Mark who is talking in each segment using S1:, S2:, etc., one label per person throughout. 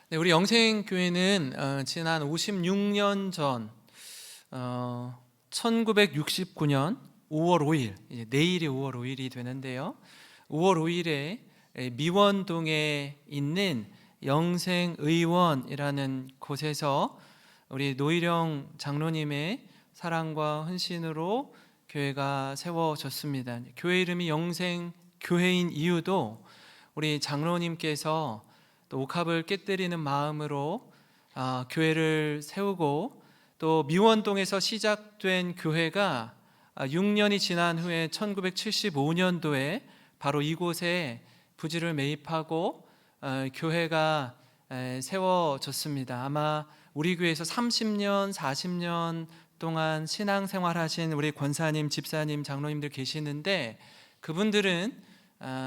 S1: 네, 우리 영생교회는 지난 56년 전 1969년 5월 5일, 이제 내일이 5월 5일이 되는데요. 5월 5일에 미원동에 있는 영생의원이라는 곳에서 우리 노일영 장로님의 사랑과 헌신으로 교회가 세워졌습니다. 교회 이름이 영생교회인 이유도 우리 장로님께서 또 옥합을 깨뜨리는 마음으로 교회를 세우고, 또 미원동에서 시작된 교회가 6년이 지난 후에 1975년도에 바로 이곳에 부지를 매입하고 교회가 세워졌습니다. 아마 우리 교회에서 30년, 40년 동안 신앙생활하신 우리 권사님, 집사님, 장로님들 계시는데, 그분들은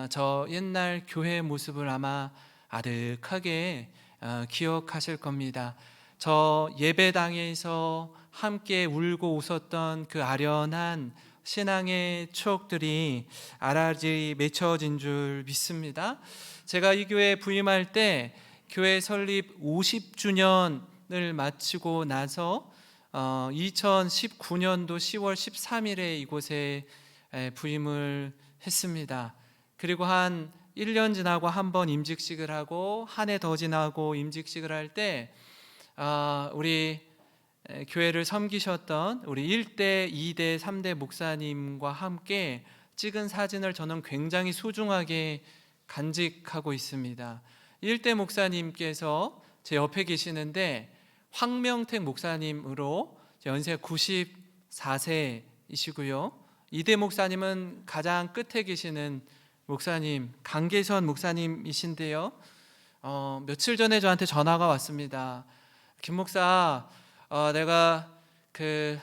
S1: 저 옛날 교회의 모습을 아마 아득하게 기억하실 겁니다. 저 예배당에서 함께 울고 웃었던 그 아련한 신앙의 추억들이 아라리 맺혀진 줄 믿습니다. 제가 이 교회에 부임할 때 교회 설립 50주년을 마치고 나서 2019년도 10월 13일에 이곳에 부임을 했습니다. 그리고 한 1년 지나고 한 번 임직식을 하고, 한 해 더 지나고 임직식을 할 때 우리 교회를 섬기셨던 우리 1대, 2대, 3대 목사님과 함께 찍은 사진을 저는 굉장히 소중하게 간직하고 있습니다. 1대 목사님께서 제 옆에 계시는데 황명택 목사님으로 연세 94세이시고요. 2대 목사님은 가장 끝에 계시는 목사님, 강계선 목사님이신데요. 며칠 전에 저한테 전화가 왔습니다. 김 목사, 내가 그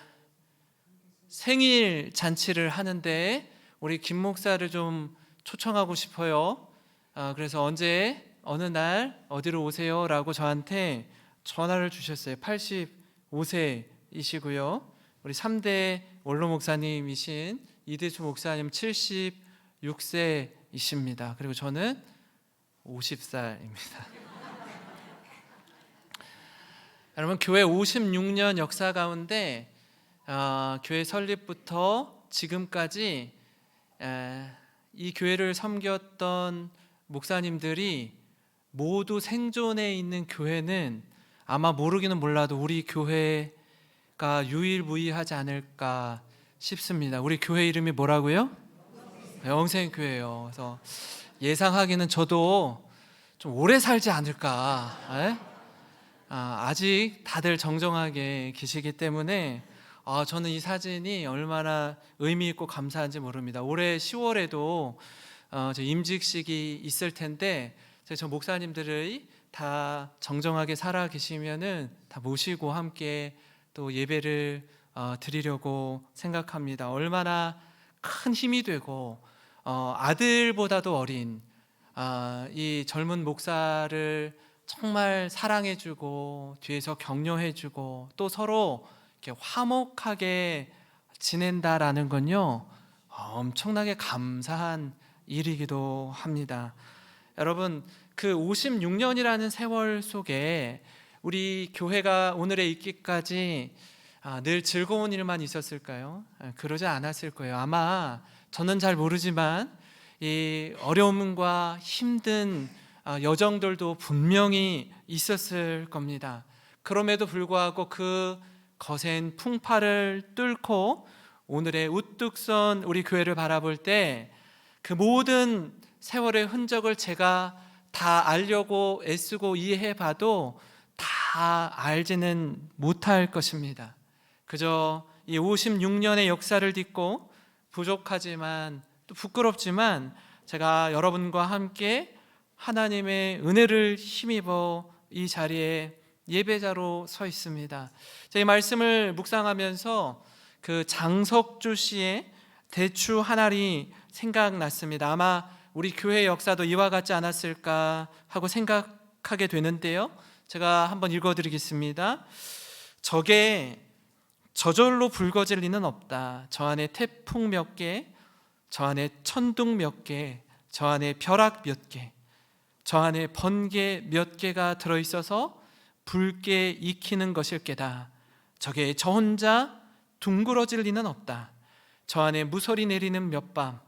S1: 생일 잔치를 하는데 우리 김 목사를 좀 초청하고 싶어요. 그래서 언제, 어느 날 어디로 오세요? 라고 저한테 전화를 주셨어요. 85세이시고요. 우리 3대 원로 목사님이신 이대수 목사님 76세이십니다. 그리고 저는 50살입니다. 여러분, 교회 56년 역사 가운데 교회 설립부터 지금까지 이 교회를 섬겼던 목사님들이 모두 생존해 있는 교회는 아마 모르기는 몰라도 우리 교회가 유일무이하지 않을까 싶습니다. 우리 교회 이름이 뭐라고요? 영생교회예요. 그래서 예상하기는 저도 좀 오래 살지 않을까. 아직 다들 정정하게 계시기 때문에 저는 이 사진이 얼마나 의미 있고 감사한지 모릅니다. 올해 10월에도 저 임직식이 있을 텐데 저 목사님들이 다 정정하게 살아 계시면은 다 모시고 함께 또 예배를 드리려고 생각합니다. 얼마나 큰 힘이 되고 아들보다도 어린 이 젊은 목사를 정말 사랑해주고 뒤에서 격려해주고 또 서로 이렇게 화목하게 지낸다라는 건요, 엄청나게 감사한 일이기도 합니다. 여러분, 그 56년이라는 세월 속에 우리 교회가 오늘에 있기까지 늘 즐거운 일만 있었을까요? 그러지 않았을 거예요. 아마 저는 잘 모르지만 이 어려움과 힘든 여정들도 분명히 있었을 겁니다. 그럼에도 불구하고 그 거센 풍파를 뚫고 오늘의 우뚝 선 우리 교회를 바라볼 때 그 모든 세월의 흔적을 제가 다 알려고 애쓰고 이해해봐도 다 알지는 못할 것입니다. 그저 이 56년의 역사를 딛고 부족하지만 또 부끄럽지만 제가 여러분과 함께 하나님의 은혜를 힘입어 이 자리에 예배자로 서 있습니다. 제 말씀을 묵상하면서 그 장석주 씨의 대추 한 알이 생각났습니다. 아마 우리 교회 역사도 이와 같지 않았을까 하고 생각하게 되는데요, 제가 한번 읽어드리겠습니다. 저게 저절로 붉어질 리는 없다. 저 안에 태풍 몇 개, 저 안에 천둥 몇 개, 저 안에 벼락 몇 개, 저 안에 번개 몇 개가 들어있어서 붉게 익히는 것일게다. 저게 저 혼자 둥그러질 리는 없다. 저 안에 무서리 내리는 몇 밤,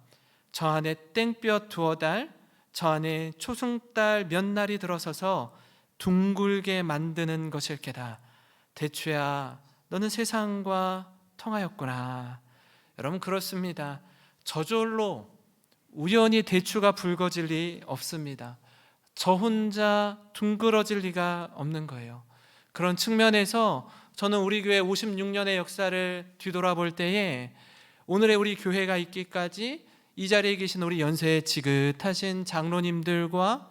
S1: 저 안에 땡볕 두어 달, 저 안에 초승달 몇 날이 들어서서 둥글게 만드는 것일게다. 대추야, 너는 세상과 통하였구나. 여러분, 그렇습니다. 저절로 우연히 대추가 붉어질 리 없습니다. 저 혼자 둥그러질 리가 없는 거예요. 그런 측면에서 저는 우리 교회 56년의 역사를 뒤돌아볼 때에 오늘의 우리 교회가 있기까지 이 자리에 계신 우리 연세 지긋하신 장로님들과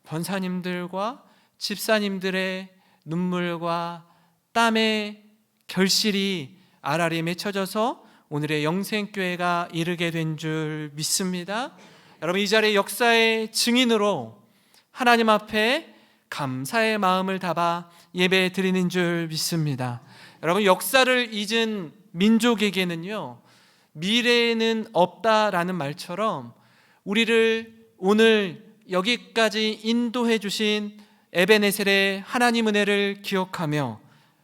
S1: 권사님들과 집사님들의 눈물과 땀의 결실이 알알이 맺혀져서 오늘의 영생교회가 이르게 된 줄 믿습니다. 여러분, 이 자리의 역사의 증인으로 하나님 앞에 감사의 마음을 담아 예배 드리는 줄 믿습니다. 여러분, 역사를 잊은 민족에게는요, 미래에는 없다라는 말처럼 우리를 오늘 여기까지 인도해 주신 에베네셀의 하나님 은혜를 기억하며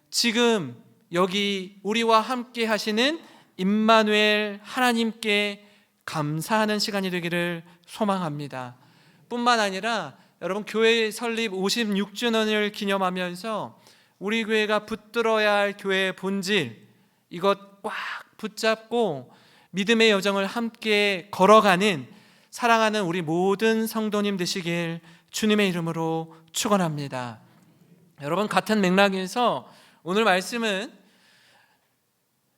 S1: 지금 여기 우리와 함께 하시는 임마누엘 하나님께 감사하는 시간이 되기를 소망합니다. 뿐만 아니라 여러분, 교회 설립 56주년을 기념하면서 우리 교회가 붙들어야 할 교회의 본질, 이것 꽉 붙잡고 믿음의 여정을 함께 걸어가는 사랑하는 우리 모든 성도님 되시길 주님의 이름으로 축원합니다. 여러분, 같은 맥락에서 오늘 말씀은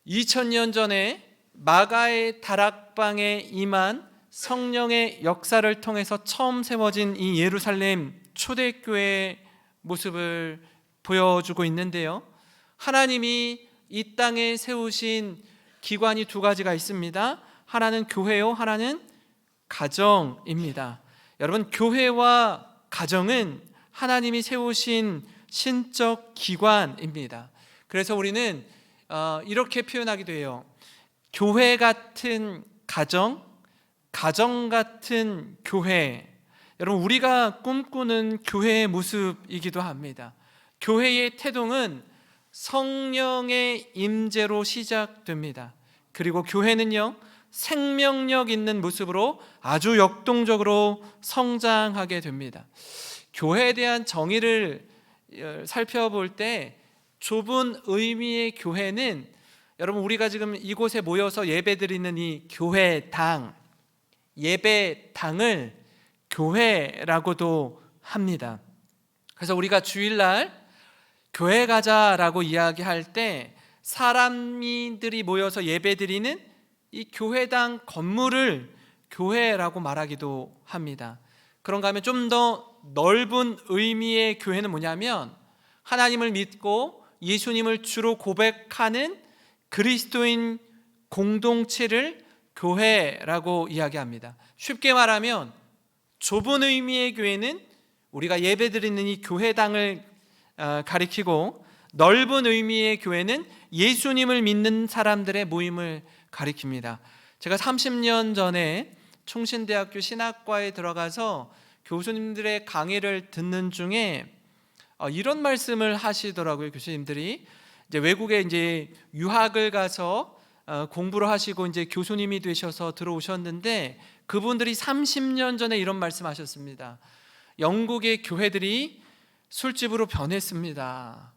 S1: 2000년 전에 마가의 다락방에 임한 성령의 역사를 통해서 처음 세워진 이 예루살렘 초대교회의 모습을 보여주고 있는데요, 하나님이 이 땅에 세우신 기관이 두 가지가 있습니다. 하나는 교회요, 하나는 가정입니다. 여러분, 교회와 가정은 하나님이 세우신 신적 기관입니다. 그래서 우리는 이렇게 표현하기도 해요. 교회 같은 가정, 가정 같은 교회. 여러분, 우리가 꿈꾸는 교회의 모습이기도 합니다. 교회의 태동은 성령의 임재로 시작됩니다. 그리고 교회는요, 생명력 있는 모습으로 아주 역동적으로 성장하게 됩니다. 교회에 대한 정의를 살펴볼 때 좁은 의미의 교회는, 여러분, 우리가 지금 이곳에 모여서 예배드리는 이 교회당, 예배당을 교회라고도 합니다. 그래서 우리가 주일날 교회 가자라고 이야기할 때 사람들이 모여서 예배드리는 이 교회당 건물을 교회라고 말하기도 합니다. 그런가 하면 좀 더 넓은 의미의 교회는 뭐냐면 하나님을 믿고 예수님을 주로 고백하는 그리스도인 공동체를 교회라고 이야기합니다. 쉽게 말하면 좁은 의미의 교회는 우리가 예배드리는 이 교회당을 가리키고, 넓은 의미의 교회는 예수님을 믿는 사람들의 모임을 가리킵니다. 제가 30년 전에 총신대학교 신학과에 들어가서 교수님들의 강의를 듣는 중에 이런 말씀을 하시더라고요. 교수님들이 이제 외국에 이제 유학을 가서 공부를 하시고 이제 교수님이 되셔서 들어오셨는데, 그분들이 30년 전에 이런 말씀하셨습니다. 영국의 교회들이 술집으로 변했습니다.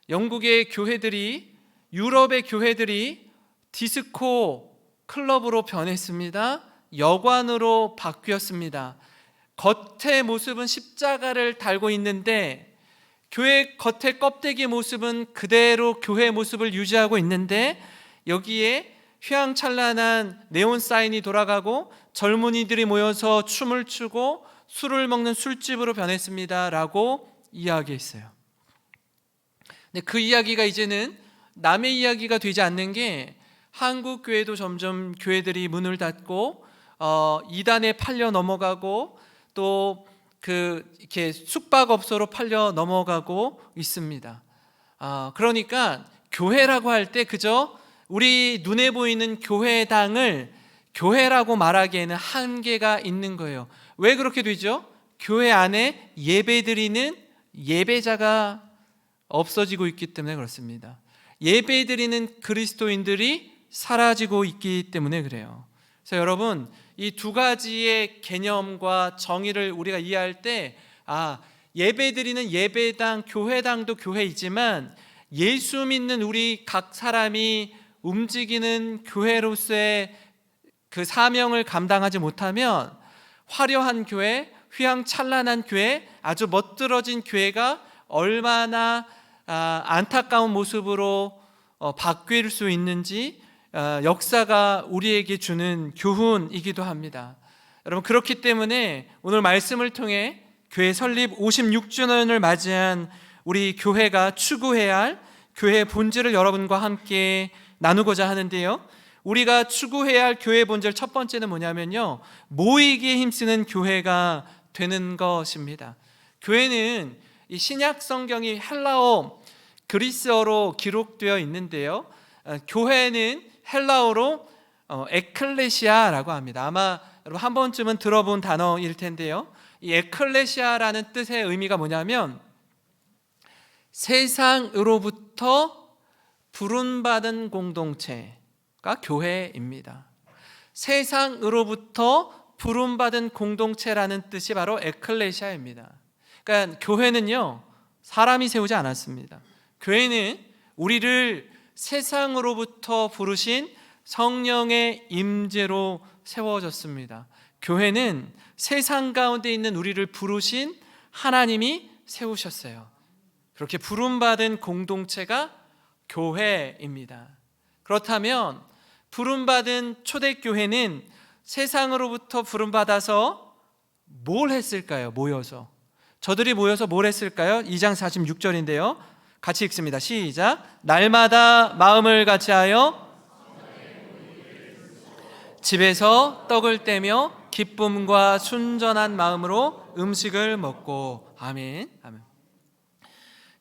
S1: 영국의 교회들이, 유럽의 교회들이 디스코 클럽으로 변했습니다. 여관으로 바뀌었습니다. 겉의 모습은 십자가를 달고 있는데 교회 겉의 껍데기 모습은 그대로 교회의 모습을 유지하고 있는데, 여기에 휘황찬란한 네온 사인이 돌아가고 젊은이들이 모여서 춤을 추고 술을 먹는 술집으로 변했습니다 라고 이야기했어요. 근데 그 이야기가 이제는 남의 이야기가 되지 않는 게, 한국 교회도 점점 교회들이 문을 닫고 이단에 팔려 넘어가고 또 이렇게 숙박업소로 팔려 넘어가고 있습니다. 그러니까 교회라고 할 때 그저 우리 눈에 보이는 교회당을 교회라고 말하기에는 한계가 있는 거예요. 왜 그렇게 되죠? 교회 안에 예배드리는 예배자가 없어지고 있기 때문에 그렇습니다. 예배드리는 그리스도인들이 사라지고 있기 때문에 그래요. 그래서 여러분, 이 두 가지의 개념과 정의를 우리가 이해할 때 예배드리는 예배당, 교회당도 교회이지만 예수 믿는 우리 각 사람이 움직이는 교회로서의 그 사명을 감당하지 못하면 화려한 교회, 휘황찬란한 교회, 아주 멋들어진 교회가 얼마나 안타까운 모습으로 바뀔 수 있는지 역사가 우리에게 주는 교훈이기도 합니다. 여러분, 그렇기 때문에 오늘 말씀을 통해 교회 설립 56주년을 맞이한 우리 교회가 추구해야 할 교회의 본질을 여러분과 함께 나누고자 하는데요, 우리가 추구해야 할 교회의 본질 첫 번째는 뭐냐면요, 모이기에 힘쓰는 교회가 되는 것입니다. 교회는 이 신약 성경이 헬라어, 그리스어로 기록되어 있는데요, 교회는 헬라어로 에클레시아라고 합니다. 아마 여러분 한 번쯤은 들어본 단어일 텐데요, 이 에클레시아라는 뜻의 의미가 뭐냐면 세상으로부터 부름받은 공동체가 교회입니다. 세상으로부터 부름받은 공동체라는 뜻이 바로 에클레시아입니다. 그러니까 교회는요, 사람이 세우지 않았습니다. 교회는 우리를 세상으로부터 부르신 성령의 임재로 세워졌습니다. 교회는 세상 가운데 있는 우리를 부르신 하나님이 세우셨어요. 그렇게 부름받은 공동체가 교회입니다. 그렇다면 부름받은 초대교회는 세상으로부터 부름받아서 뭘 했을까요? 모여서. 저들이 모여서 뭘 했을까요? 2장 46절인데요. 같이 읽습니다. 시작. 날마다 마음을 같이하여 집에서 떡을 떼며 기쁨과 순전한 마음으로 음식을 먹고. 아멘. 아멘.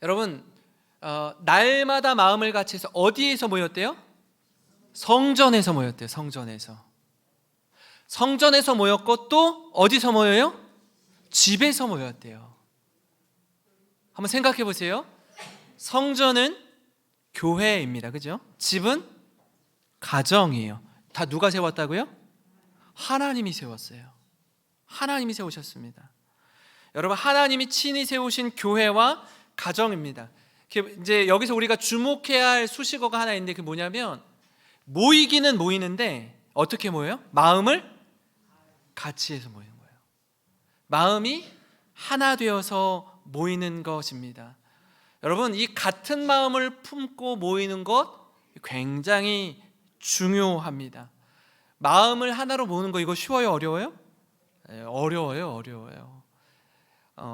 S1: 여러분, 날마다 마음을 같이 해서 어디에서 모였대요? 성전에서 모였대요. 성전에서 모였고 또 어디서 모여요? 집에서 모였대요. 한번 생각해 보세요. 성전은 교회입니다. 그죠? 집은 가정이에요. 다 누가 세웠다고요? 하나님이 세웠어요. 하나님이 세우셨습니다. 여러분, 하나님이 친히 세우신 교회와 가정입니다. 이제 여기서 우리가 주목해야 할 수식어가 하나 있는데, 그게 뭐냐면 모이기는 모이는데 어떻게 모여요? 마음을 같이 해서 모이는 거예요. 마음이 하나 되어서 모이는 것입니다. 여러분, 이 같은 마음을 품고 모이는 것 굉장히 중요합니다. 마음을 하나로 모으는 거, 이거 쉬워요? 어려워요? 어려워요.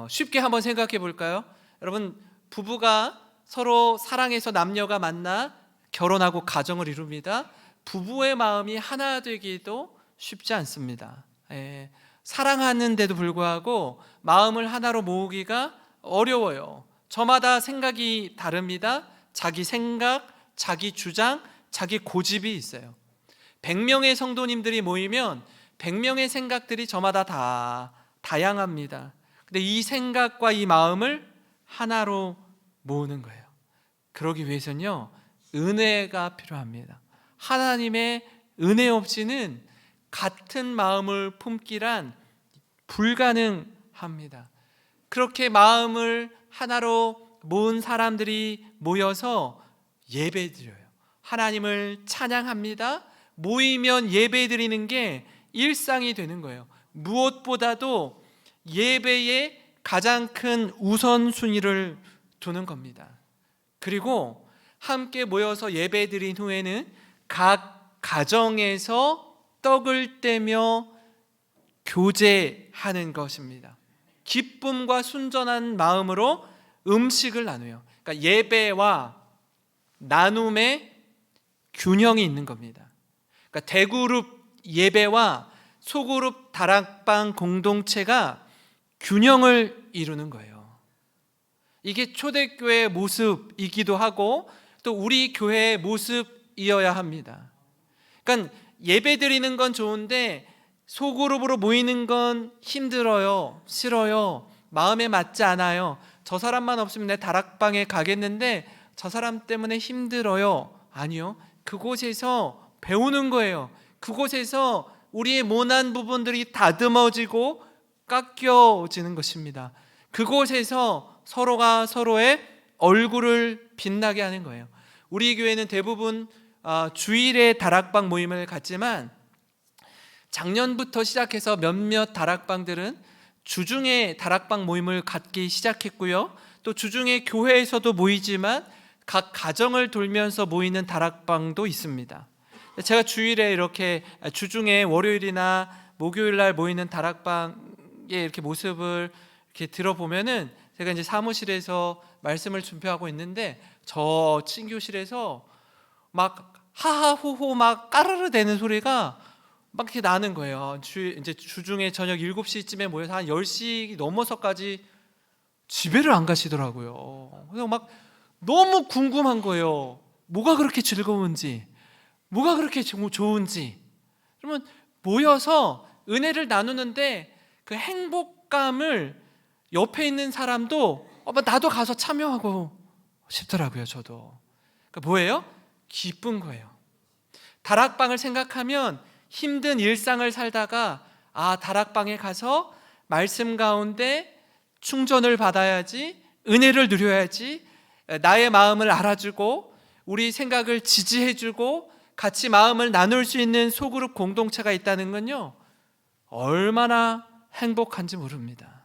S1: 쉽게 한번 생각해 볼까요? 여러분, 부부가 서로 사랑해서 남녀가 만나 결혼하고 가정을 이룹니다. 부부의 마음이 하나 되기도 쉽지 않습니다. 사랑하는데도 불구하고 마음을 하나로 모으기가 어려워요. 저마다 생각이 다릅니다. 자기 생각, 자기 주장, 자기 고집이 있어요. 100명의 성도님들이 모이면 100명의 생각들이 저마다 다 다양합니다. 근데 이 생각과 이 마음을 하나로 모으는 거예요. 그러기 위해서는요, 은혜가 필요합니다. 하나님의 은혜 없이는 같은 마음을 품기란 불가능합니다. 그렇게 마음을 하나로 모은 사람들이 모여서 예배드려요. 하나님을 찬양합니다. 모이면 예배드리는 게 일상이 되는 거예요. 무엇보다도 예배에 가장 큰 우선순위를 두는 겁니다. 그리고 함께 모여서 예배드린 후에는 각 가정에서 떡을 떼며 교제하는 것입니다. 기쁨과 순전한 마음으로 음식을 나누어요. 그러니까 예배와 나눔의 균형이 있는 겁니다. 그러니까 대그룹 예배와 소그룹 다락방 공동체가 균형을 이루는 거예요. 이게 초대교회의 모습이기도 하고 또 우리 교회의 모습이어야 합니다. 그러니까 예배 드리는 건 좋은데 소그룹으로 모이는 건 힘들어요, 싫어요, 마음에 맞지 않아요, 저 사람만 없으면 내 다락방에 가겠는데 저 사람 때문에 힘들어요. 아니요, 그곳에서 배우는 거예요. 그곳에서 우리의 모난 부분들이 다듬어지고 깎여지는 것입니다. 그곳에서 서로가 서로의 얼굴을 빛나게 하는 거예요. 우리 교회는 대부분 주일에 다락방 모임을 갖지만 작년부터 시작해서 몇몇 다락방들은 주중에 다락방 모임을 갖기 시작했고요, 또 주중에 교회에서도 모이지만 각 가정을 돌면서 모이는 다락방도 있습니다. 제가 주일에 이렇게 주중에 월요일이나 목요일 날 모이는 다락방의 이렇게 모습을 이렇게 들어보면은 제가 이제 사무실에서 말씀을 준비하고 있는데 저 친교실에서 막 하하호호 막 까르르 대는 소리가 막 이렇게 나는 거예요. 이제 주중에 저녁 7시쯤에 모여서 한 10시 넘어서까지 집에를 안 가시더라고요. 그래서 막 너무 궁금한 거예요. 뭐가 그렇게 즐거운지, 뭐가 그렇게 좋은지. 그러면 모여서 은혜를 나누는데 그 행복감을 옆에 있는 사람도 나도 가서 참여하고 싶더라고요. 저도. 그러니까 뭐예요? 기쁜 거예요. 다락방을 생각하면 힘든 일상을 살다가 다락방에 가서 말씀 가운데 충전을 받아야지, 은혜를 누려야지, 나의 마음을 알아주고 우리 생각을 지지해주고 같이 마음을 나눌 수 있는 소그룹 공동체가 있다는 건요, 얼마나 행복한지 모릅니다.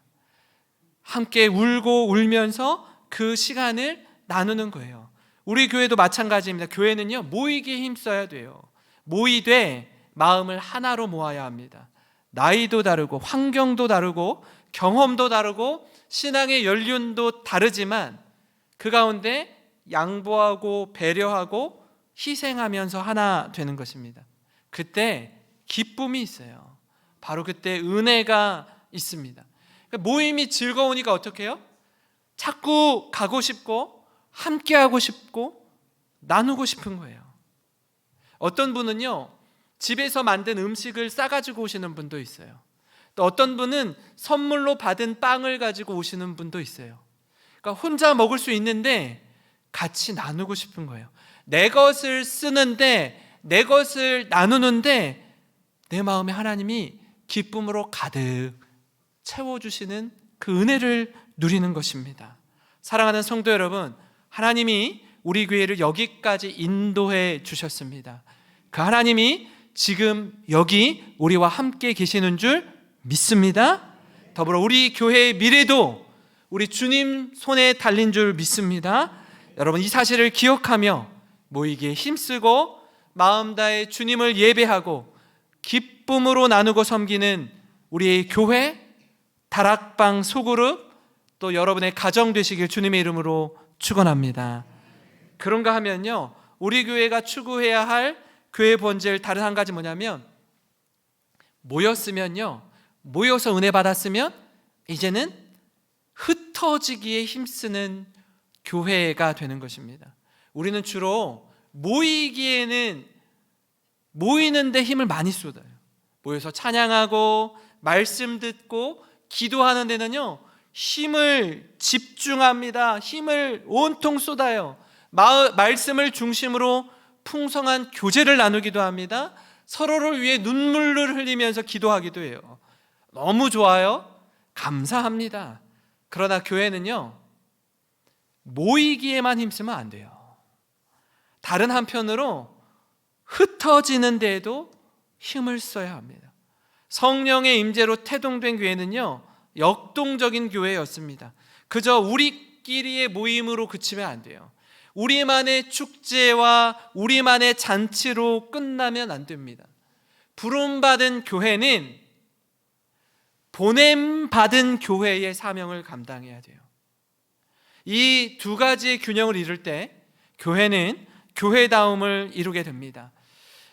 S1: 함께 울고 울면서 그 시간을 나누는 거예요. 우리 교회도 마찬가지입니다. 교회는요, 모이기에 힘써야 돼요. 모이되 마음을 하나로 모아야 합니다. 나이도 다르고 환경도 다르고 경험도 다르고 신앙의 연륜도 다르지만 그 가운데 양보하고 배려하고 희생하면서 하나 되는 것입니다. 그때 기쁨이 있어요. 바로 그때 은혜가 있습니다. 모임이 즐거우니까 어떻게 해요? 자꾸 가고 싶고 함께하고 싶고 나누고 싶은 거예요. 어떤 분은요, 집에서 만든 음식을 싸가지고 오시는 분도 있어요. 또 어떤 분은 선물로 받은 빵을 가지고 오시는 분도 있어요. 그러니까 혼자 먹을 수 있는데 같이 나누고 싶은 거예요. 내 것을 쓰는데, 내 것을 나누는데 내 마음에 하나님이 기쁨으로 가득 채워주시는 그 은혜를 누리는 것입니다. 사랑하는 성도 여러분, 하나님이 우리 교회를 여기까지 인도해 주셨습니다. 그 하나님이 지금 여기 우리와 함께 계시는 줄 믿습니다. 더불어 우리 교회의 미래도 우리 주님 손에 달린 줄 믿습니다. 여러분, 이 사실을 기억하며 모이기에 힘쓰고 마음 다해 주님을 예배하고 기쁨으로 나누고 섬기는 우리의 교회, 다락방 소그룹, 또 여러분의 가정 되시길 주님의 이름으로 축원합니다. 그런가 하면요, 우리 교회가 추구해야 할 교회 본질 다른 한 가지 뭐냐면, 모였으면요, 모여서 은혜 받았으면 이제는 흩어지기에 힘쓰는 교회가 되는 것입니다. 우리는 주로 모이기에는 모이는데 힘을 많이 쏟아요. 모여서 찬양하고 말씀 듣고 기도하는 데는요, 힘을 집중합니다. 힘을 온통 쏟아요. 말씀을 중심으로 풍성한 교제를 나누기도 합니다. 서로를 위해 눈물을 흘리면서 기도하기도 해요. 너무 좋아요. 감사합니다. 그러나 교회는요, 모이기에만 힘쓰면 안 돼요. 다른 한편으로 흩어지는 데에도 힘을 써야 합니다. 성령의 임재로 태동된 교회는요, 역동적인 교회였습니다. 그저 우리끼리의 모임으로 그치면 안 돼요. 우리만의 축제와 우리만의 잔치로 끝나면 안 됩니다. 부름받은 교회는 보냄받은 교회의 사명을 감당해야 돼요. 이 두 가지의 균형을 이룰 때 교회는 교회다움을 이루게 됩니다.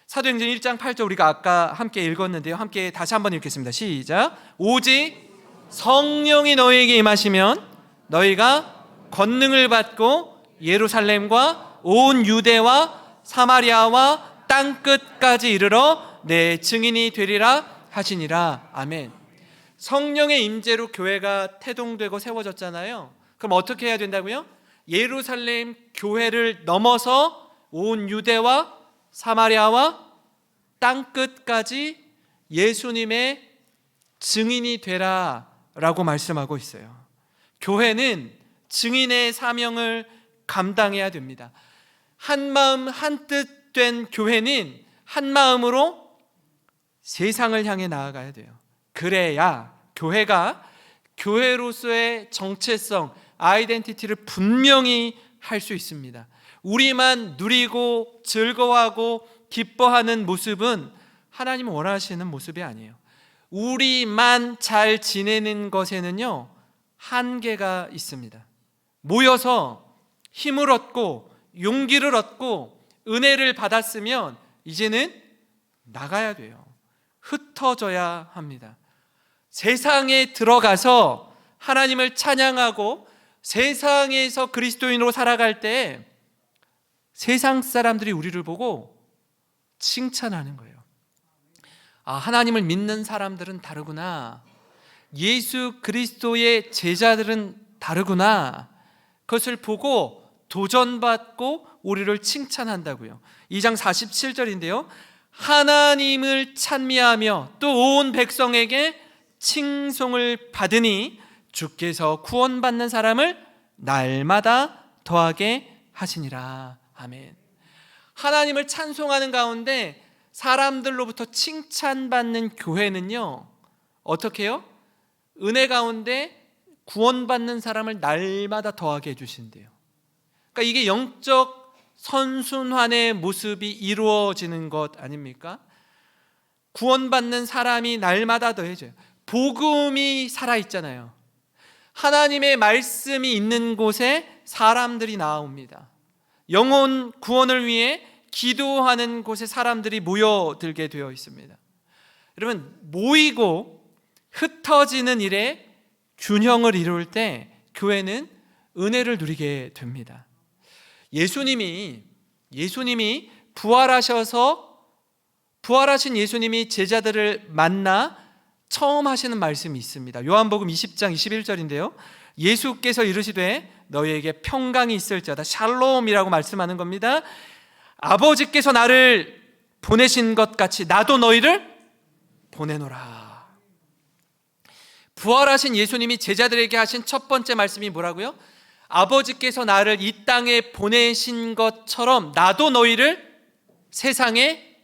S1: 사도행전 1장 8절 우리가 아까 함께 읽었는데요, 함께 다시 한번 읽겠습니다. 시작. 오직 성령이 너희에게 임하시면 너희가 권능을 받고 예루살렘과 온 유대와 사마리아와 땅끝까지 이르러 내 증인이 되리라 하시니라. 아멘. 성령의 임재로 교회가 태동되고 세워졌잖아요. 그럼 어떻게 해야 된다고요? 예루살렘 교회를 넘어서 온 유대와 사마리아와 땅끝까지 예수님의 증인이 되라 라고 말씀하고 있어요. 교회는 증인의 사명을 감당해야 됩니다. 한마음 한뜻 된 교회는 한마음으로 세상을 향해 나아가야 돼요. 그래야 교회가 교회로서의 정체성, 아이덴티티를 분명히 할 수 있습니다. 우리만 누리고 즐거워하고 기뻐하는 모습은 하나님 원하시는 모습이 아니에요. 우리만 잘 지내는 것에는요 한계가 있습니다. 모여서 힘을 얻고 용기를 얻고 은혜를 받았으면 이제는 나가야 돼요. 흩어져야 합니다. 세상에 들어가서 하나님을 찬양하고 세상에서 그리스도인으로 살아갈 때 세상 사람들이 우리를 보고 칭찬하는 거예요. 아, 하나님을 믿는 사람들은 다르구나. 예수 그리스도의 제자들은 다르구나. 그것을 보고 도전받고 우리를 칭찬한다고요. 2장 47절인데요. 하나님을 찬미하며 또 온 백성에게 칭송을 받으니 주께서 구원받는 사람을 날마다 더하게 하시니라. 아멘. 하나님을 찬송하는 가운데 사람들로부터 칭찬받는 교회는요 어떻게 해요? 은혜 가운데 구원받는 사람을 날마다 더하게 해주신대요. 그러니까 이게 영적 선순환의 모습이 이루어지는 것 아닙니까? 구원받는 사람이 날마다 더해져요. 복음이 살아있잖아요. 하나님의 말씀이 있는 곳에 사람들이 나옵니다. 영혼 구원을 위해 기도하는 곳에 사람들이 모여들게 되어 있습니다. 여러분, 모이고 흩어지는 일에 균형을 이룰 때 교회는 은혜를 누리게 됩니다. 예수님이 부활하신 예수님이 제자들을 만나 처음 하시는 말씀이 있습니다. 요한복음 20장 21절인데요. 예수께서 이르시되 너희에게 평강이 있을지어다. 샬롬이라고 말씀하는 겁니다. 아버지께서 나를 보내신 것 같이 나도 너희를 보내노라. 부활하신 예수님이 제자들에게 하신 첫 번째 말씀이 뭐라고요? 아버지께서 나를 이 땅에 보내신 것처럼 나도 너희를 세상에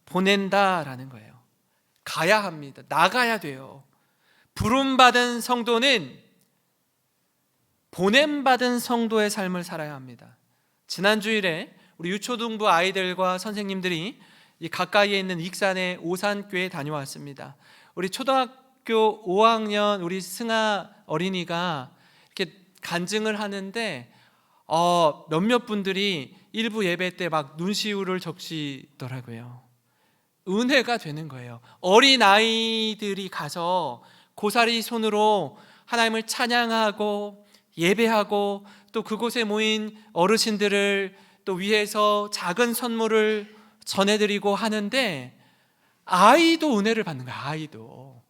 S1: 보낸다라는 거예요. 가야 합니다. 나가야 돼요. 부름받은 성도는 보냄받은 성도의 삶을 살아야 합니다. 지난 주일에 우리 유초등부 아이들과 선생님들이 이 가까이에 있는 익산의 오산교회에 다녀왔습니다. 우리 초등학교 5학년 우리 승아 어린이가 이렇게 간증을 하는데 몇몇 분들이 일부 예배 때 막 눈시울을 적시더라고요. 은혜가 되는 거예요. 어린 아이들이 가서 고사리 손으로 하나님을 찬양하고 예배하고 또 그곳에 모인 어르신들을 또 위해서 작은 선물을 전해드리고 하는데 아이도 은혜를 받는 거예요. 아이도.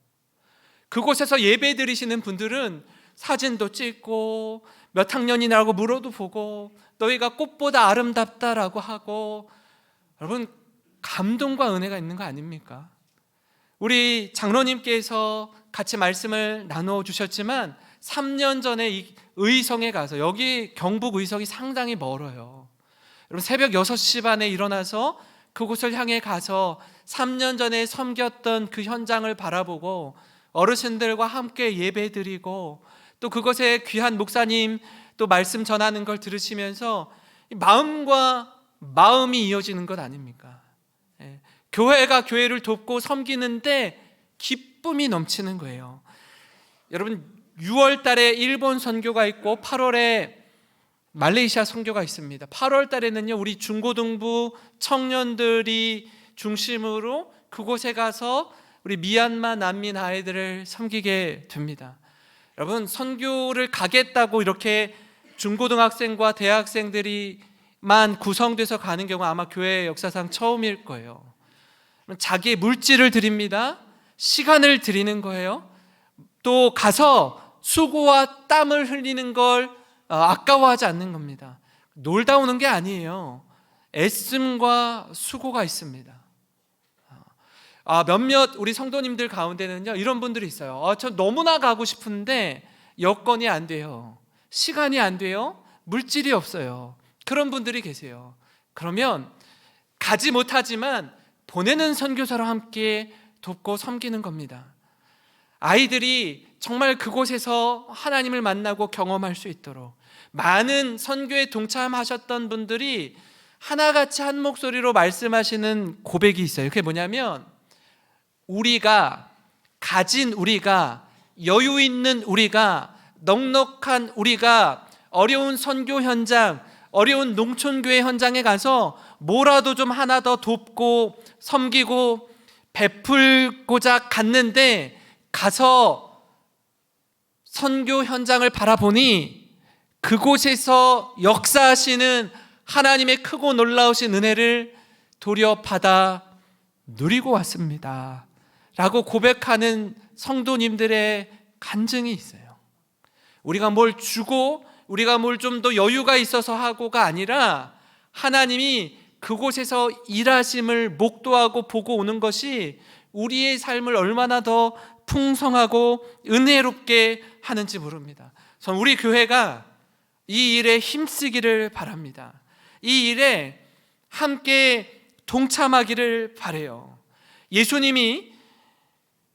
S1: 그곳에서 예배 드리시는 분들은 사진도 찍고 몇 학년이라고 물어도 보고 너희가 꽃보다 아름답다라고 하고, 여러분 감동과 은혜가 있는 거 아닙니까? 우리 장로님께서 같이 말씀을 나누어 주셨지만 3년 전에 이 의성에 가서, 여기 경북 의성이 상당히 멀어요. 여러분 새벽 6시 반에 일어나서 그곳을 향해 가서 3년 전에 섬겼던 그 현장을 바라보고 어르신들과 함께 예배드리고 또 그곳에 귀한 목사님 또 말씀 전하는 걸 들으시면서 마음과 마음이 이어지는 것 아닙니까? 교회가 교회를 돕고 섬기는데 기쁨이 넘치는 거예요. 여러분 6월 달에 일본 선교가 있고 8월에 말레이시아 선교가 있습니다. 8월 달에는요 우리 중고등부 청년들이 중심으로 그곳에 가서 우리 미얀마 난민 아이들을 섬기게 됩니다. 여러분 선교를 가겠다고 이렇게 중고등학생과 대학생들이만 구성돼서 가는 경우 아마 교회 역사상 처음일 거예요. 자기의 물질을 드립니다. 시간을 들이는 거예요. 또 가서 수고와 땀을 흘리는 걸 아까워하지 않는 겁니다. 놀다 오는 게 아니에요. 애씀과 수고가 있습니다. 몇몇 우리 성도님들 가운데는요, 이런 분들이 있어요. 저 너무나 가고 싶은데 여건이 안 돼요. 시간이 안 돼요. 물질이 없어요. 그런 분들이 계세요. 그러면 가지 못하지만 보내는 선교사로 함께 돕고 섬기는 겁니다. 아이들이 정말 그곳에서 하나님을 만나고 경험할 수 있도록 많은 선교에 동참하셨던 분들이 하나같이 한 목소리로 말씀하시는 고백이 있어요. 그게 뭐냐면, 우리가 가진, 우리가 여유 있는, 우리가 넉넉한, 우리가 어려운 선교 현장, 어려운 농촌교회 현장에 가서 뭐라도 좀 하나 더 돕고 섬기고 베풀고자 갔는데, 가서 선교 현장을 바라보니 그곳에서 역사하시는 하나님의 크고 놀라우신 은혜를 도리어 받아 누리고 왔습니다 라고 고백하는 성도님들의 간증이 있어요. 우리가 뭘 주고 우리가 뭘 좀 더 여유가 있어서 하고가 아니라 하나님이 그곳에서 일하심을 목도하고 보고 오는 것이 우리의 삶을 얼마나 더 풍성하고 은혜롭게 하는지 모릅니다. 전 우리 교회가 이 일에 힘쓰기를 바랍니다. 이 일에 함께 동참하기를 바라요. 예수님이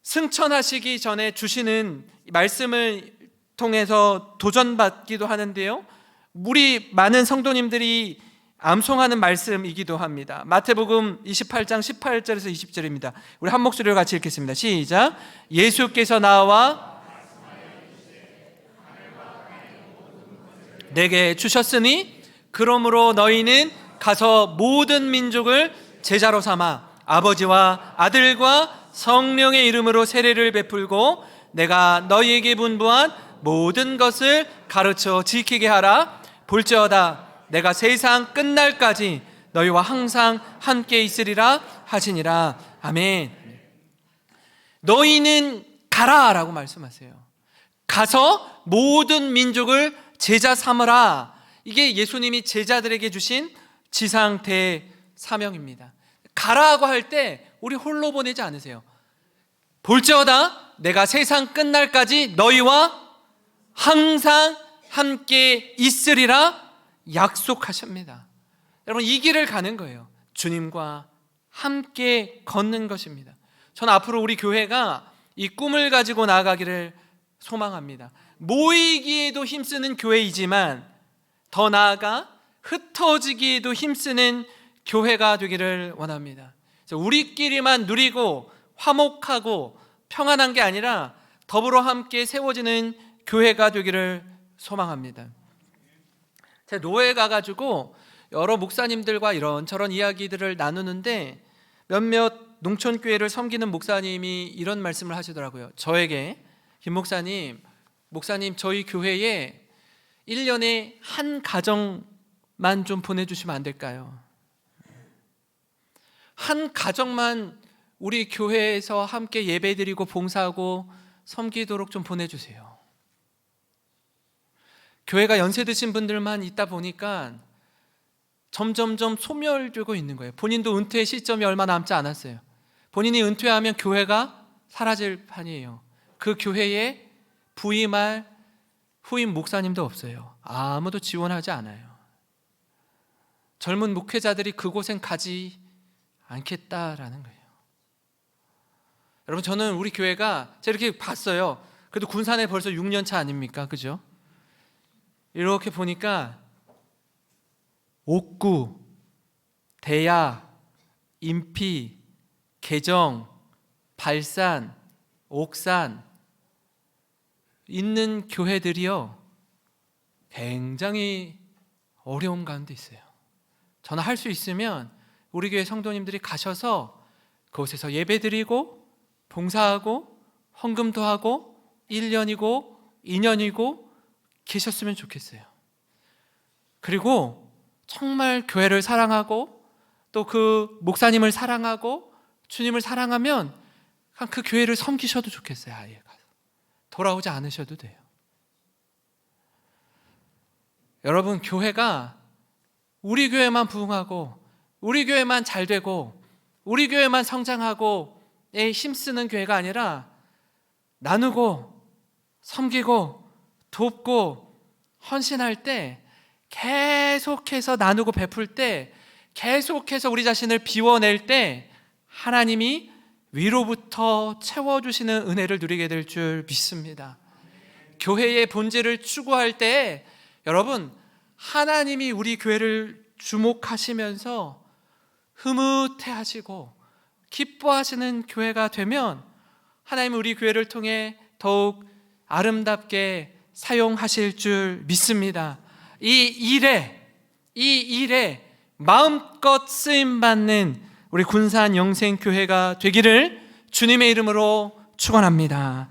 S1: 승천하시기 전에 주시는 말씀을 통해서 도전받기도 하는데요, 우리 많은 성도님들이 암송하는 말씀이기도 합니다. 마태복음 28장 18절에서 20절입니다. 우리 한 목소리로 같이 읽겠습니다. 시작. 예수께서 나와 내게 주셨으니 그러므로 너희는 가서 모든 민족을 제자로 삼아 아버지와 아들과 성령의 이름으로 세례를 베풀고 내가 너희에게 분부한 모든 것을 가르쳐 지키게 하라. 볼지어다 내가 세상 끝날까지 너희와 항상 함께 있으리라 하시니라. 아멘. 너희는 가라 라고 말씀하세요. 가서 모든 민족을 제자 삼으라. 이게 예수님이 제자들에게 주신 지상 대사명입니다. 가라고 할 때 우리 홀로 보내지 않으세요. 볼지어다 내가 세상 끝날까지 너희와 항상 함께 있으리라 약속하십니다. 여러분, 이 길을 가는 거예요. 주님과 함께 걷는 것입니다. 저는 앞으로 우리 교회가 이 꿈을 가지고 나아가기를 소망합니다. 모이기에도 힘쓰는 교회이지만 더 나아가 흩어지기에도 힘쓰는 교회가 되기를 원합니다. 우리끼리만 누리고 화목하고 평안한 게 아니라 더불어 함께 세워지는 교회가 되기를 소망합니다. 제가 노회에 가가지고 여러 목사님들과 이런저런 이야기들을 나누는데 몇몇 농촌교회를 섬기는 목사님이 이런 말씀을 하시더라고요. 저에게, 김 목사님, 저희 교회에 1년에 한 가정만 좀 보내주시면 안 될까요? 한 가정만 우리 교회에서 함께 예배드리고 봉사하고 섬기도록 좀 보내주세요. 교회가 연세 드신 분들만 있다 보니까 점점점 소멸되고 있는 거예요. 본인도 은퇴 시점이 얼마 남지 않았어요. 본인이 은퇴하면 교회가 사라질 판이에요. 그 교회에 부임할 후임 목사님도 없어요. 아무도 지원하지 않아요. 젊은 목회자들이 그곳엔 가지 않겠다라는 거예요. 여러분, 저는 우리 교회가 제가 이렇게 봤어요. 그래도 군산에 벌써 6년 차 아닙니까? 그죠? 이렇게 보니까 옥구, 대야, 인피, 개정, 발산, 옥산 있는 교회들이요, 굉장히 어려운 가운데 있어요. 저는 할 수 있으면 우리 교회 성도님들이 가셔서 그곳에서 예배드리고 봉사하고 헌금도 하고 1년이고 2년이고 계셨으면 좋겠어요. 그리고 정말 교회를 사랑하고 또 그 목사님을 사랑하고 주님을 사랑하면 그냥 그 교회를 섬기셔도 좋겠어요. 아예 가서 돌아오지 않으셔도 돼요. 여러분, 교회가 우리 교회만 부흥하고 우리 교회만 잘 되고 우리 교회만 성장하고 힘쓰는 교회가 아니라 나누고 섬기고 돕고 헌신할 때, 계속해서 나누고 베풀 때, 계속해서 우리 자신을 비워낼 때 하나님이 위로부터 채워주시는 은혜를 누리게 될 줄 믿습니다. 교회의 본질을 추구할 때 여러분, 하나님이 우리 교회를 주목하시면서 흐뭇해하시고 기뻐하시는 교회가 되면 하나님은 우리 교회를 통해 더욱 아름답게 사용하실 줄 믿습니다. 이 일에 마음껏 쓰임받는 우리 군산 영생교회가 되기를 주님의 이름으로 축원합니다.